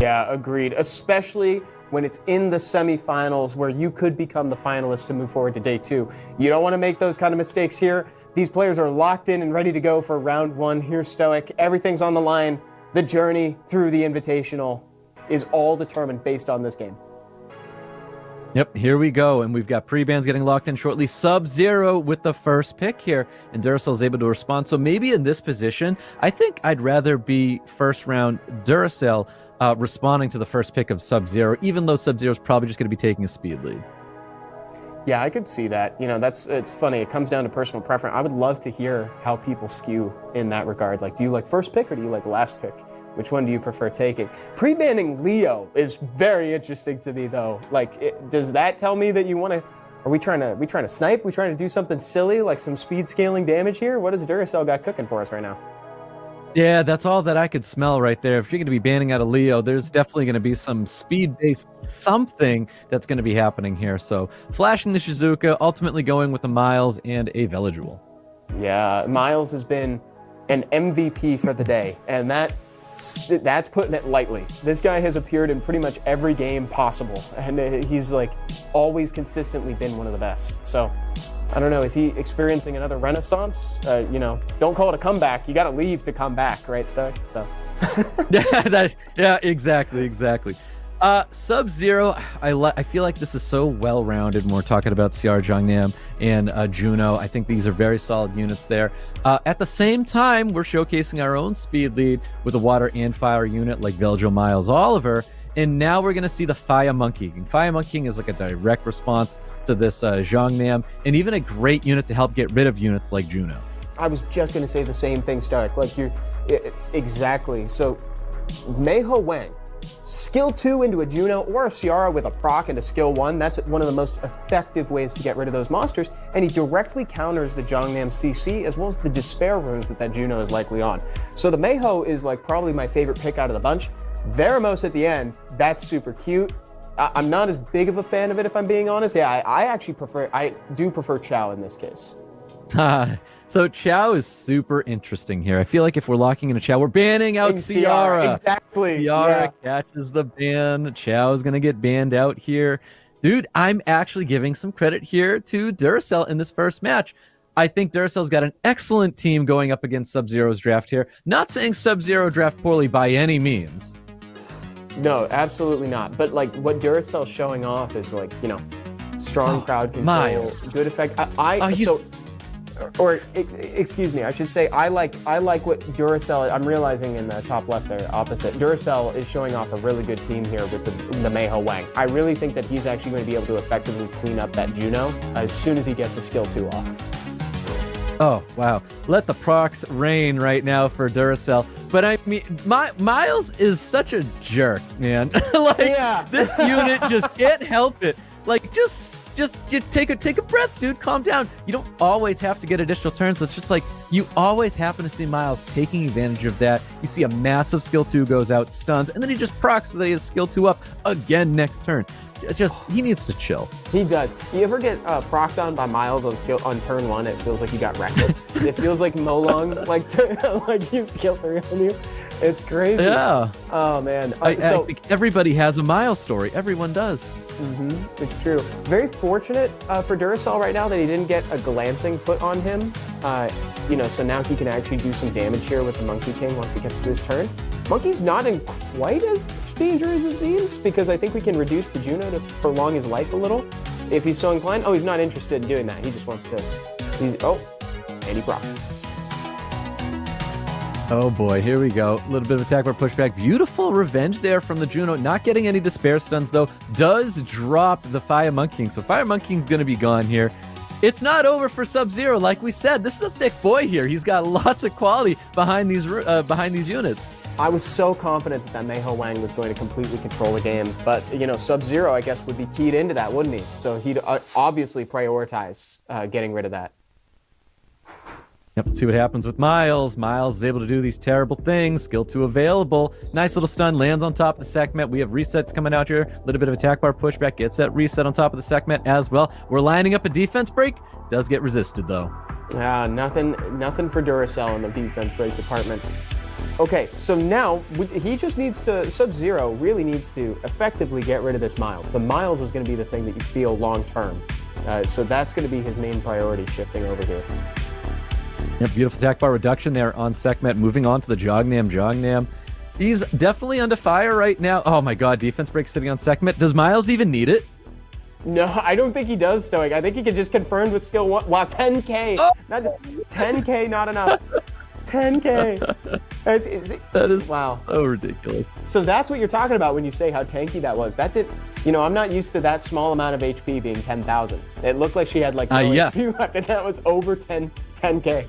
Yeah, agreed. Especially when it's in the semifinals where you could become the finalist to move forward to day 2. You don't want to make those kind of mistakes here. These players are locked in and ready to go for round 1. Here's Stoic. Everything's on the line. The journey through the Invitational is all determined based on this game. Yep, here we go, and we've got pre-bans getting locked in shortly. Sub-Zero with the first pick here, and Duracell is able to respond. So maybe in this position, I think I'd rather be first round Duracell responding to the first pick of Sub-Zero, even though Sub-Zero is probably just going to be taking a speed lead. Yeah, I could see that. You know, it's funny. It comes down to personal preference. I would love to hear how people skew in that regard. Like, do you like first pick or do you like last pick? Which one do you prefer taking? Pre-banning Leo is very interesting to me, though. Like, does that tell me that you want to? Are we trying to snipe? We trying to do something silly, like some speed scaling damage here? What does Duracell got cooking for us right now? Yeah, that's all that I could smell right there. If you're going to be banning out a Leo, there's definitely going to be some speed-based something that's going to be happening here. So, flashing the Shizuka, ultimately going with a Miles and a Velajuel. Yeah, Miles has been an MVP for the day, and that's putting it lightly. This guy has appeared in pretty much every game possible, and he's like always consistently been one of the best. So I don't know, is he experiencing another renaissance? You know, don't call it a comeback. You got to leave to come back, right, Stoic? So yeah, exactly. Sub-Zero, I feel like this is so well-rounded when we're talking about CR Jeongnam and Juno. I think these are very solid units there. At the same time, we're showcasing our own speed lead with a water and fire unit like Veljo Miles Oliver. And now we're going to see the Fire Monkeying. Fire Monkeying is like a direct response to this Jeongnam, and even a great unit to help get rid of units like Juno. I was just going to say the same thing, Stoic. Like exactly. So Meiho Wang, skill 2 into a Juno or a Ciara with a proc into skill 1. That's one of the most effective ways to get rid of those monsters. And he directly counters the Jeongnam CC as well as the Despair runes that Juno is likely on. So the Meiho is like probably my favorite pick out of the bunch. Veramos at the end, that's super cute. I'm not as big of a fan of it, if I'm being honest. Yeah, I do prefer Chao in this case. So Chao is super interesting here. I feel like if we're locking in a Chao, we're banning out Ciara. Exactly. Ciara catches the ban. Chao is going to get banned out here. Dude, I'm actually giving some credit here to Duracell in this first match. I think Duracell's got an excellent team going up against Sub-Zero's draft here. Not saying Sub-Zero draft poorly by any means. No, absolutely not. But like what Duracell's showing off is like, you know, strong crowd control, Miles. good effect. Excuse me, I should say I like what Duracell. I'm realizing in the top left there, opposite. Duracell is showing off a really good team here with the Meiho Wang. I really think that he's actually going to be able to effectively clean up that Juno as soon as he gets a skill 2 off. Oh, wow. Let the procs reign right now for Duracell. But I mean, Miles is such a jerk, man. This unit just can't help it. Like, just take a breath, dude. Calm down. You don't always have to get additional turns. It's just like, you always happen to see Miles taking advantage of that. You see a massive skill 2 goes out, stuns, and then he just procs so that he has skill 2 up again next turn. He needs to chill. He does. You ever get procced on by Miles on turn 1? It feels like you got reckless. It feels like Molong, like you skill 3 on you. It's crazy. Yeah. Oh man. I think everybody has a Miles story. Everyone does. Mm-hmm. It's true. Very fortunate for Duracell right now that he didn't get a glancing put on him. You know, so now he can actually do some damage here with the Monkey King once he gets to his turn. Monkey's not in quite as much danger as it seems, because I think we can reduce the Juno to prolong his life a little, if he's so inclined. Oh, he's not interested in doing that. He just wants to. And he procs. Oh boy, here we go. A little bit of attack bar pushback. Beautiful revenge there from the Juno. Not getting any Despair stuns, though. Does drop the Fire Monkeying. So Fire Monkeying's going to be gone here. It's not over for Sub-Zero. Like we said, this is a thick boy here. He's got lots of quality behind these units. I was so confident that Meiho Wang was going to completely control the game. But, you know, Sub-Zero, I guess, would be keyed into that, wouldn't he? So he'd obviously prioritize getting rid of that. Yep, let's see what happens with Miles. Miles is able to do these terrible things. Skill 2 available. Nice little stun. Lands on top of the segment. We have resets coming out here. A little bit of attack bar pushback. Gets that reset on top of the segment as well. We're lining up a defense break. Does get resisted, though. Nothing for Duracell in the defense break department. Okay, so now he just needs to, Sub-Zero really needs to effectively get rid of this Miles. The Miles is going to be the thing that you feel long term. So that's going to be his main priority shifting over here. Yep, beautiful attack bar reduction there on Sekhmet. Moving on to the Jognam. He's definitely under fire right now. Oh my god, defense break sitting on Sekhmet. Does Miles even need it? No, I don't think he does, Stoic. I think he can just confirm with skill 1. Wow, 10k. Oh! 10k, not enough. 10k. That is wow. So ridiculous. So that's what you're talking about when you say how tanky that was. That did, I'm not used to that small amount of HP being 10,000. It looked like she had like no yes. HP left, and that was over 10k.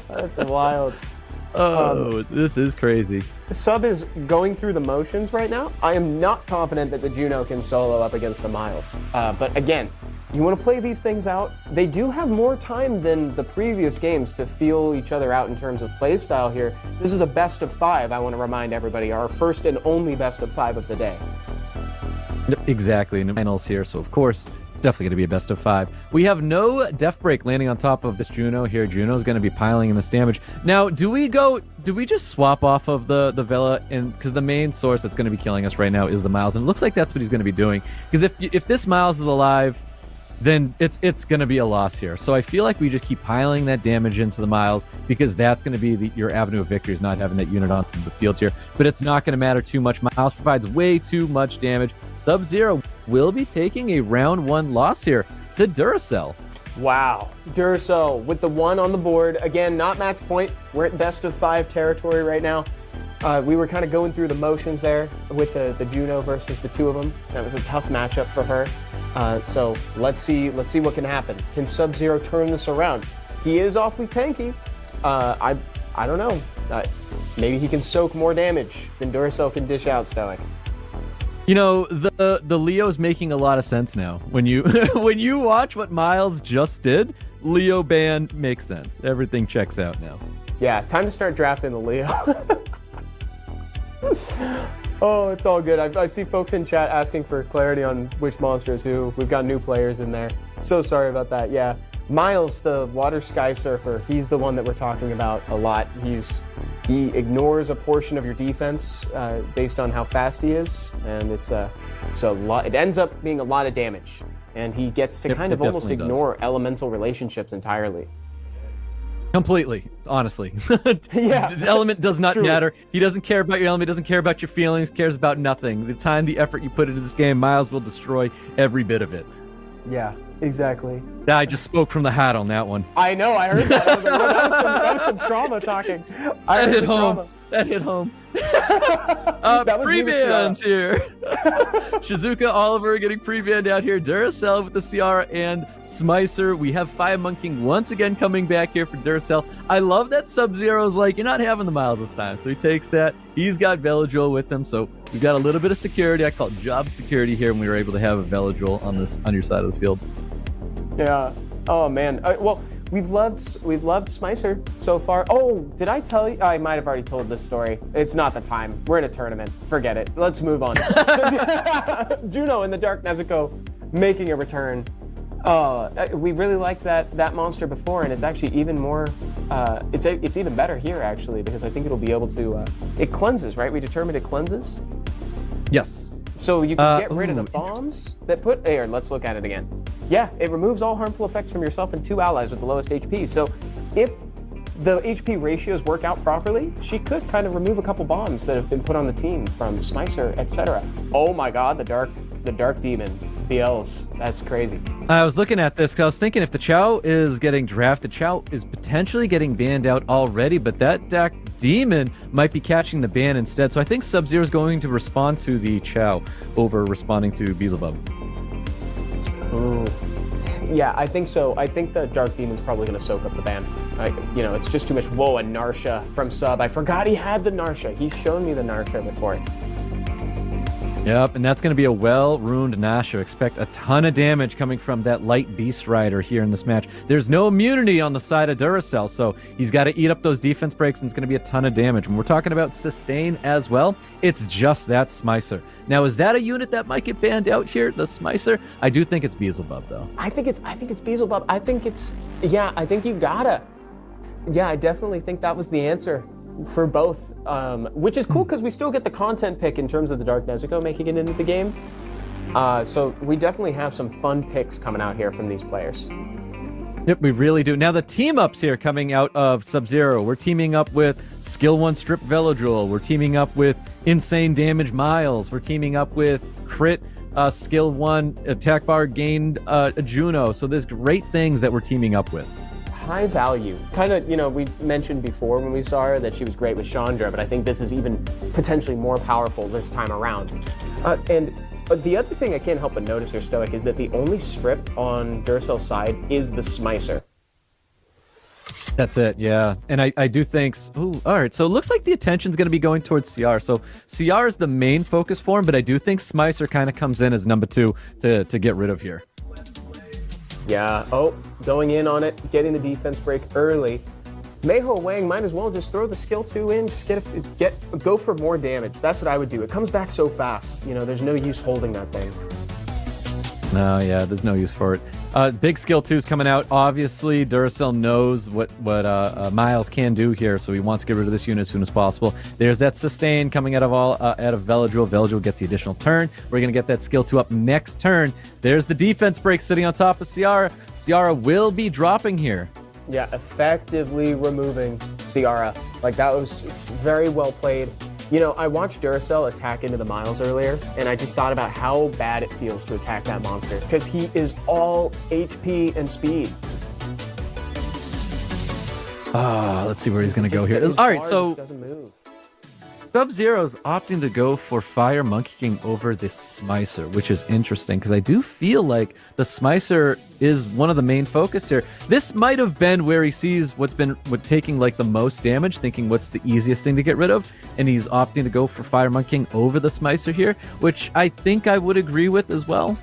That's wild. Oh, this is crazy. Sub is going through the motions right now. I am not confident that the Juno can solo up against the Miles. But again, you want to play these things out. They do have more time than the previous games to feel each other out in terms of play style here. This is a best of 5, I want to remind everybody, our first and only best of 5 of the day. Exactly, in the finals here, so of course, it's definitely going to be a best of 5. We have no Def Break landing on top of this Juno here. Juno's going to be piling in this damage. Now, do we just swap off of the Vela? Because the main source that's going to be killing us right now is the Miles, and it looks like that's what he's going to be doing. Because if this Miles is alive, then it's going to be a loss here. So I feel like we just keep piling that damage into the Miles, because that's going to be your avenue of victory, is not having that unit on the field here. But it's not going to matter too much. Miles provides way too much damage. Sub-Zero will be taking a round 1 loss here to Duracell. Wow. Duracell with the 1 on the board. Again, not match point. We're at best of 5 territory right now. We were kind of going through the motions there with the Juno versus the 2 of them. That was a tough matchup for her. So let's see what can happen. Can Sub-Zero turn this around? He is awfully tanky. I don't know. Maybe he can soak more damage than Duracell can dish out, Stoic. The Leo's making a lot of sense now. When you when you watch what Miles just did, Leo ban makes sense. Everything checks out now. Yeah, time to start drafting the Leo. Oh, it's all good. I see folks in chat asking for clarity on which monster is who. We've got new players in there. So sorry about that. Yeah, Miles, the water sky surfer, he's the one that we're talking about a lot. He ignores a portion of your defense based on how fast he is, and it's a lot. It ends up being a lot of damage, and he gets to kind of almost ignore elemental relationships entirely. Completely, honestly. Yeah. The element does not Truly. matter. He doesn't care about your element, doesn't care about your feelings, cares about nothing. The time, the effort you put into this game, Miles will destroy every bit of it. Yeah, exactly. I just spoke from the hat on that one. I know, I heard that. I was like, well, that was some trauma talking. That hit home. That hit home. Pre-bans here. Shizuka Oliver getting pre-banned out here. Duracell with the Ciara and Smicer. We have 5 Monking once again coming back here for Duracell. I love that Sub-Zero's like, you're not having the Miles this time. So he takes that. He's got Veladrol with him. So we've got a little bit of security. I call it job security here, and we were able to have a Veladrol on your side of the field. Yeah. Oh man. Well, we've loved Smicer so far. Oh, did I tell you? I might have already told this story. It's not the time. We're in a tournament. Forget it. Let's move on. Juno in the Dark Nezuko making a return. We really liked that monster before, and it's actually even more. It's even better here actually, because I think it'll be able to. It cleanses, right? We determined it cleanses. Yes. So you can get rid of the bombs that put. Here, let's look at it again. Yeah, it removes all harmful effects from yourself and 2 allies with the lowest HP. So if the HP ratios work out properly, she could kind of remove a couple bombs that have been put on the team from Smicer, etc. Oh my god, the dark demon. BLs. That's crazy. I was looking at this because I was thinking if the Chow is getting drafted, Chow is potentially getting banned out already, but that Dark Demon might be catching the ban instead. So I think Sub-Zero is going to respond to the Chow over responding to Beelzebub. Oh. Yeah, I think so. I think the Dark Demon's probably going to soak up the ban. It's just too much. Whoa, a Narsha from Sub. I forgot he had the Narsha. He's shown me the Narsha before. Yep, and that's going to be a well-ruined Nasha. Expect a ton of damage coming from that light Beast Rider here in this match. There's no immunity on the side of Duracell, so he's got to eat up those defense breaks, and it's going to be a ton of damage. When we're talking about sustain as well, it's just that Smicer. Now, is that a unit that might get banned out here, the Smicer? I do think it's Beelzebub, though. I think it's Beelzebub. I think you gotta. Yeah, I definitely think that was the answer for both, which is cool because we still get the content pick in terms of the Dark Nezuko making it into the game. So we definitely have some fun picks coming out here from these players. Yep, we really do. Now the team-ups here coming out of Sub-Zero. We're teaming up with Skill 1 Strip Velodrol. We're teaming up with Insane Damage Miles. We're teaming up with Crit Skill 1 Attack Bar Gained Juno. So there's great things that we're teaming up with. High value. Kind of, we mentioned before when we saw her that she was great with Chandra, but I think this is even potentially more powerful this time around. And the other thing I can't help but notice here, Stoic, is that the only strip on Duracell's side is the Smicer. That's it, yeah. And I do think... Ooh, all right, so it looks like the attention's going to be going towards CR. So CR is the main focus for him, but I do think Smicer kind of comes in as number 2 to get rid of here. Yeah, going in on it, getting the defense break early. Meiho Wang might as well just throw the skill 2 in, just go for more damage. That's what I would do. It comes back so fast. There's no use holding that thing. No, yeah, there's no use for it. Big skill 2's coming out. Obviously, Duracell knows what Miles can do here, so he wants to get rid of this unit as soon as possible. There's that sustain coming out of Velodrol. Velodrol gets the additional turn. We're gonna get that skill 2 up next turn. There's the defense break sitting on top of Ciara. Ciara will be dropping here. Yeah, effectively removing Ciara. Like, that was very well played. I watched Duracell attack into the Miles earlier, and I just thought about how bad it feels to attack that monster, because he is all HP and speed. Let's see where he's going to go here. All right, so doesn't move. Sub-Zero's opting to go for Fire Monkey King over this Smicer, which is interesting because I do feel like the Smicer is one of the main focus here. This might have been where he sees what's taking like the most damage, thinking what's the easiest thing to get rid of, and he's opting to go for Fire Monkey King over the Smicer here, which I think I would agree with as well.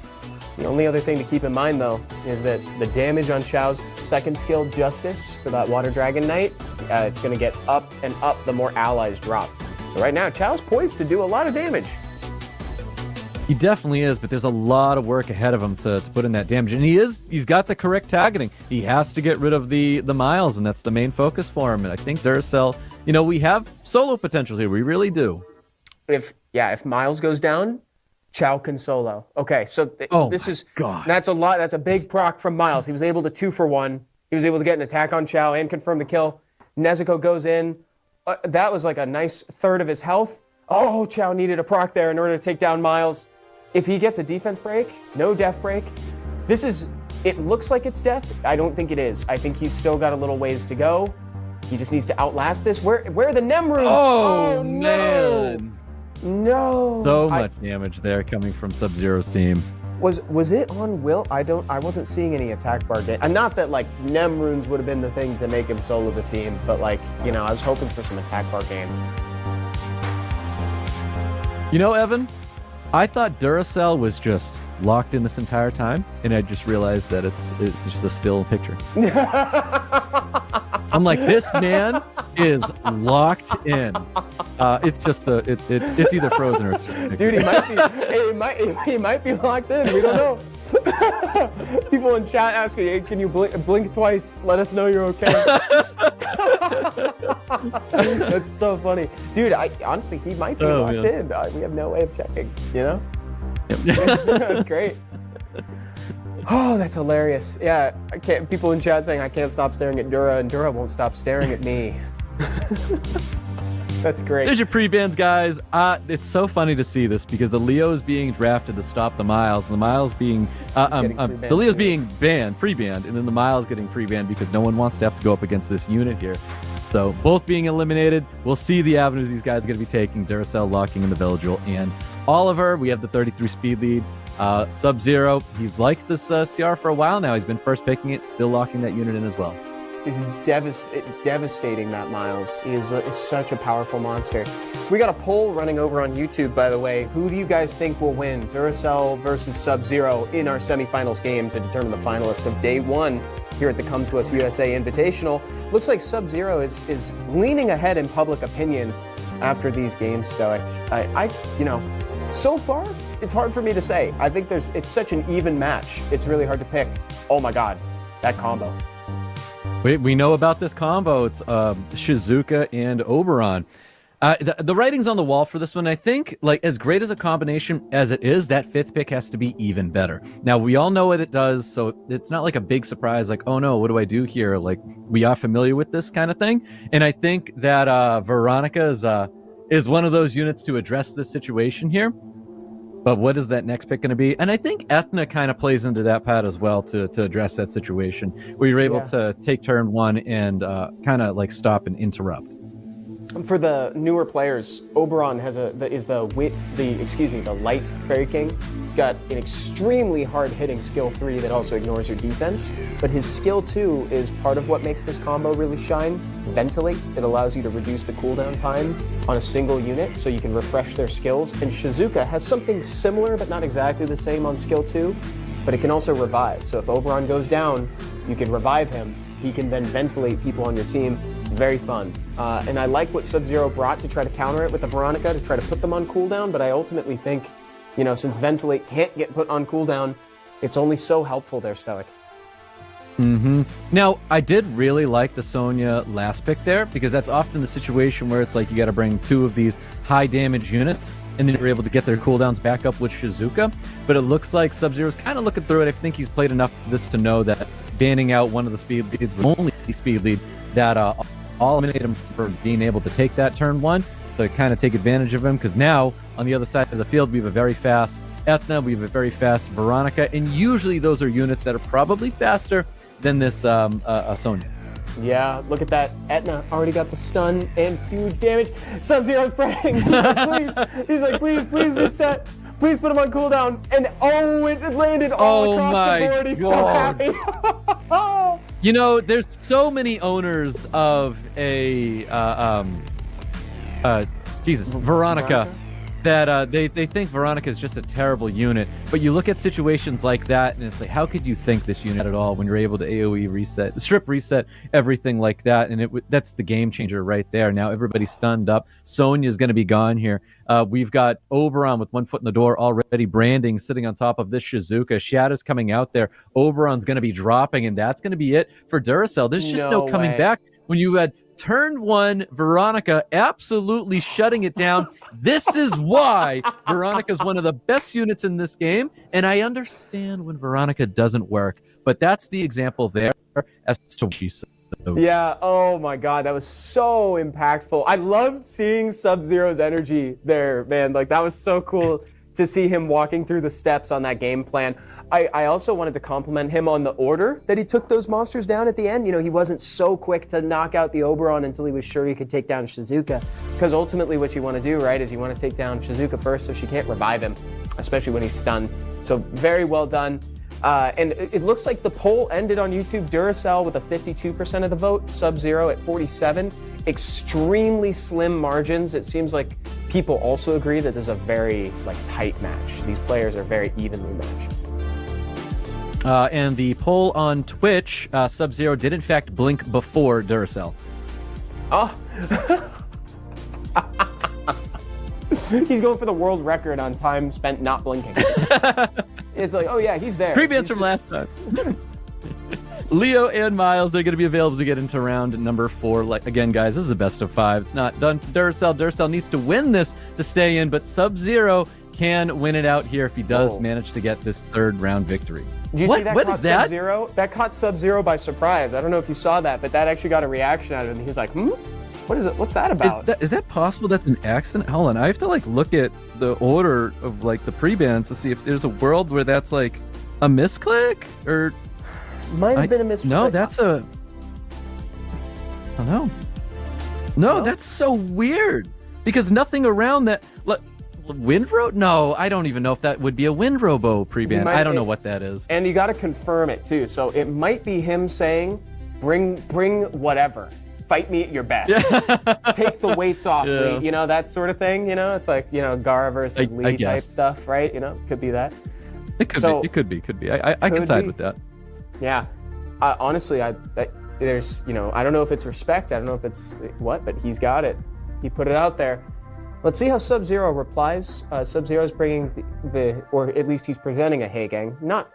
The only other thing to keep in mind, though, is that the damage on Chao's second skill, Justice, for that Water Dragon Knight, it's going to get up and up the more allies drop. So right now, Chao's poised to do a lot of damage. He definitely is, but there's a lot of work ahead of him to put in that damage. And he's got the correct targeting. He has to get rid of the Miles, and that's the main focus for him. And I think Duracell, we have solo potential here. We really do. If Miles goes down, Chao can solo. Okay, so that's a lot. That's a big proc from Miles. He was able to 2-for-1. He was able to get an attack on Chao and confirm the kill. Nezuko goes in. That was like a nice third of his health. Oh, Chao needed a proc there in order to take down Miles. If he gets a defense break, no death break, it looks like it's death. I don't think it is. I think he's still got a little ways to go. He just needs to outlast this. Where are the Nem runes? Oh, man. No. So much damage there coming from Sub-Zero's team. Was it on Will? I wasn't seeing any attack bar gain. Not that like Nem runes would have been the thing to make him solo the team, but I was hoping for some attack bar gain. Evan, I thought Duracell was just locked in this entire time, and I just realized that it's just a still picture. I'm like, this man is locked in. It's just it's either frozen or it's just a picture. Dude, he might be locked in. We don't know. People in chat asking, hey, can you blink twice? Let us know you're okay. That's so funny. Dude, honestly, he might be locked in. We have no way of checking, Yep. That's great. Oh, that's hilarious. Yeah, people in chat saying I can't stop staring at Dura, and Dura won't stop staring at me. That's great. There's your pre-bans, guys. It's so funny to see this because the Leo is being drafted to stop the Miles, and the Miles being the Leo's being pre-banned, and then the Miles getting pre-banned because no one wants to have to go up against this unit here. So both being eliminated. We'll see the avenues these guys are going to be taking. Duracell locking in the Velodrol and Oliver. We have the 33 speed lead. Sub-Zero, he's liked this CR for a while now. He's been first picking it, still locking that unit in as well. He's devastating, that Miles. He is such a powerful monster. We got a poll running over on YouTube, by the way. Who do you guys think will win, Duracell versus Sub-Zero, in our semifinals game to determine the finalist of day 1 here at the Com2us USA Invitational? Looks like Sub-Zero is leaning ahead in public opinion after these games, Stoic. So far, it's hard for me to say. I think it's such an even match. It's really hard to pick. Oh my God, that combo. We know about this combo. It's Shizuka and Oberon. The writing's on the wall for this one. I think, like, as great as a combination as it is, that fifth pick has to be even better. Now, we all know what it does, so it's not like a big surprise, like, oh no, what do I do here? Like, we are familiar with this kind of thing. And I think that Veronica is one of those units to address this situation here. But what is that next pick going to be? And I think Ethna kind of plays into that part as well to address that situation, where you're able to take turn one and kind of like stop and interrupt. For the newer players, Oberon has the light Fairy King. He's got an extremely hard-hitting skill 3 that also ignores your defense, but his skill 2 is part of what makes this combo really shine. Ventilate. It allows you to reduce the cooldown time on a single unit so you can refresh their skills. And Shizuka has something similar but not exactly the same on skill 2, but it can also revive. So if Oberon goes down, you can revive him. He can then ventilate people on your team. It's very fun. And I like what Sub-Zero brought to try to counter it with the Veronica, to try to put them on cooldown, but I ultimately think, you know, since Ventilate can't get put on cooldown, it's only so helpful there, Stoic. Now, I did really like the Sonya last pick there, because that's often the situation where it's like you got to bring 2 of these high damage units, and then you're able to get their cooldowns back up with Shizuka. But it looks like Sub-Zero's kind of looking through it. I think he's played enough of this to know that banning out one of the speed leads was only the speed lead that all eliminate him for being able to take that turn 1. So kind of take advantage of him, because now on the other side of the field we have a very fast Ethna, we have a very fast Veronica, and usually those are units that are probably faster than this Sonya. Yeah, look at that. Etna already got the stun and huge damage. Sub-Zero's praying. He's like, please reset. Please put him on cooldown. And it landed all across the board. He's so happy. You know, there's so many owners of a Veronica that they think Veronica is just a terrible unit. But you look at situations like that, and it's like, how could you think this unit at all when you're able to AoE reset, strip reset, everything like that? And that's the game changer right there. Now everybody's stunned up. Sonya's going to be gone here. We've got Oberon with 1 foot in the door already, branding sitting on top of this Shizuka. Shadow's coming out there. Oberon's going to be dropping, and that's going to be it for Duracell. There's just no coming back when you had turn 1 Veronica absolutely shutting it down. This is why Veronica's one of the best units in this game, and I understand when Veronica doesn't work, but that's the example there as to what she said. Yeah, oh my god, that was so impactful. I loved seeing Sub-Zero's energy there, man. Like, that was so cool to see him walking through the steps on that game plan. I also wanted to compliment him on the order that he took those monsters down at the end. You know, he wasn't so quick to knock out the Oberon until he was sure he could take down Shizuka. Because ultimately what you want to do, right, is you want to take down Shizuka first so she can't revive him, especially when he's stunned. So very well done. And it looks like the poll ended on YouTube. Duracell with a 52% of the vote, Sub-Zero at 47. Extremely slim margins. It seems like people also agree that this is a very tight match. These players are very evenly matched. And the poll on Twitch, Sub-Zero did in fact blink before Duracell. Oh. He's going for the world record on time spent not blinking. It's like, oh yeah, he's there. Pre-bans from last time. Leo and Miles, they're going to be available to get into round number 4. Like, again, guys, this is a best of 5. It's not done for Duracell. Duracell needs to win this to stay in, but Sub-Zero can win it out here if he does manage to get this 3rd round victory. Did you see that? What is that? Sub-Zero? That caught Sub-Zero by surprise. I don't know if you saw that, but that actually got a reaction out of him. He was like, what is it? What's that about? Is that possible? That's an accident? Hold on. I have to look at the order of the pre-bans to see if there's a world where that's a misclick or might have been a misclick. No, that's a. Oh no. No, that's so weird because nothing around that. Windrow? No, I don't even know if that would be a Windrobo pre-ban. I don't know what that is. And you got to confirm it too. So it might be him saying, "Bring whatever." Fight me at your best. Take the weights off, Lee. You know, that sort of thing. You know, it's like, Gara versus Lee type stuff, right? You know, could be that. It could be. I can side with that. Yeah. Honestly, there's, I don't know if it's respect. I don't know if it's what, but he's got it. He put it out there. Let's see how Sub-Zero replies. Sub-Zero's bringing or at least he's presenting a hey gang. Not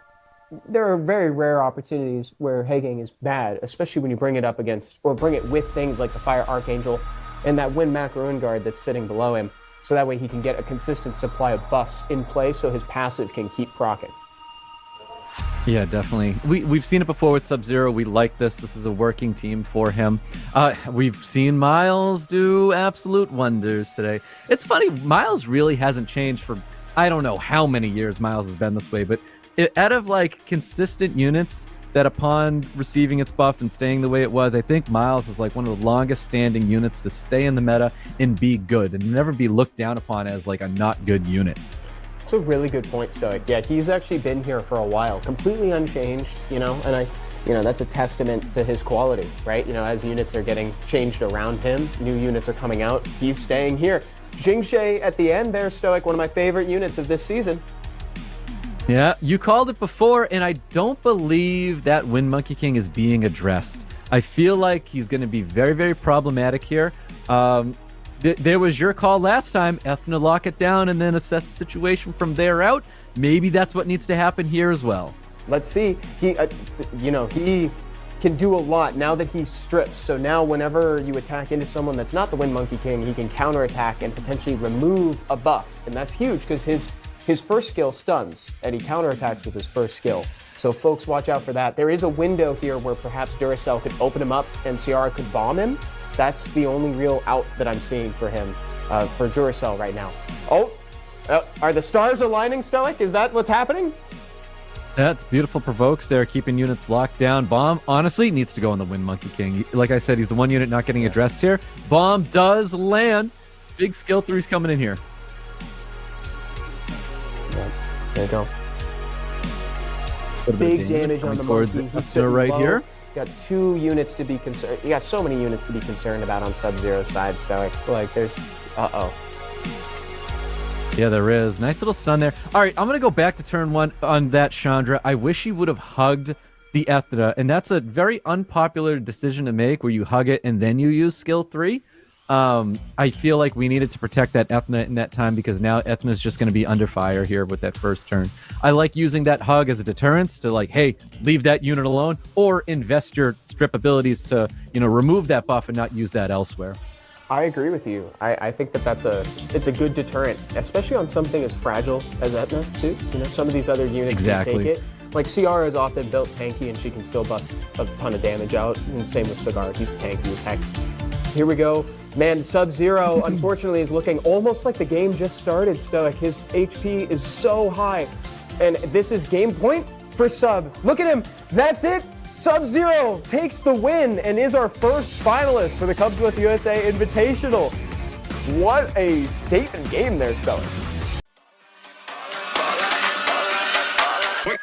there are very rare opportunities where Hagang is bad, especially when you bring it up against, or bring it with things like the Fire Archangel and that Wind Macaroon guard that's sitting below him, so that way he can get a consistent supply of buffs in play so his passive can keep proccing. Yeah, definitely. We've seen it before with Sub-Zero. We like this. This is a working team for him. We've seen Miles do absolute wonders today. It's funny, Miles really hasn't changed for, I don't know how many years Miles has been this way, but out of like consistent units that upon receiving its buff and staying the way it was, I think Miles is like one of the longest standing units to stay in the meta and be good and never be looked down upon as like a not good unit. It's a really good point, Stoic. Yeah, he's actually been here for a while, completely unchanged, and that's a testament to his quality, right? As units are getting changed around him, new units are coming out, he's staying here. Jingxie at the end there, Stoic, one of my favorite units of this season. Yeah, you called it before, and I don't believe that Wind Monkey King is being addressed. I feel like he's going to be very, very problematic here. There was your call last time, Ethna lock it down and then assess the situation from there out. Maybe that's what needs to happen here as well. Let's see. He can do a lot now that he strips. So now whenever you attack into someone that's not the Wind Monkey King, he can counterattack and potentially remove a buff. And that's huge because his first skill stuns and he counterattacks with his first skill. So folks, watch out for that. There is a window here where perhaps Duracell could open him up and Ciara could bomb him. That's the only real out that I'm seeing for him, for Duracell right now. Oh, are the stars aligning, Stoic? Is that what's happening? That's beautiful provokes there, keeping units locked down. Bomb, honestly, needs to go on the Wind Monkey King. Like I said, he's the one unit not getting addressed here. Bomb does land. Big skill 3's coming in here. Yeah, there you go. Big damage on the monkey. He's sitting right low. here. You got 2 units to be concerned. You got so many units to be concerned about on Sub-Zero's side, Stoic. Like, there's... Uh-oh. Yeah, there is. Nice little stun there. All right, I'm going to go back to turn 1 on that Chandra. I wish he would have hugged the Ethna, and that's a very unpopular decision to make where you hug it and then you use skill 3. I feel like we needed to protect that Ethna in that time because now Ethna's just going to be under fire here with that first turn. I like using that hug as a deterrence to like, hey, leave that unit alone or invest your strip abilities to, remove that buff and not use that elsewhere. I agree with you. I think it's a good deterrent, especially on something as fragile as Ethna too. Some of these other units can take it. Like Ciara is often built tanky and she can still bust a ton of damage out. And same with Cigar, he's tanky as heck. Here we go. Man, Sub-Zero, unfortunately, is looking almost like the game just started, Stoic. His HP is so high. And this is game point for Sub. Look at him. That's it. Sub-Zero takes the win and is our first finalist for the Com2us USA Invitational. What a statement game there, Stoic. Wait,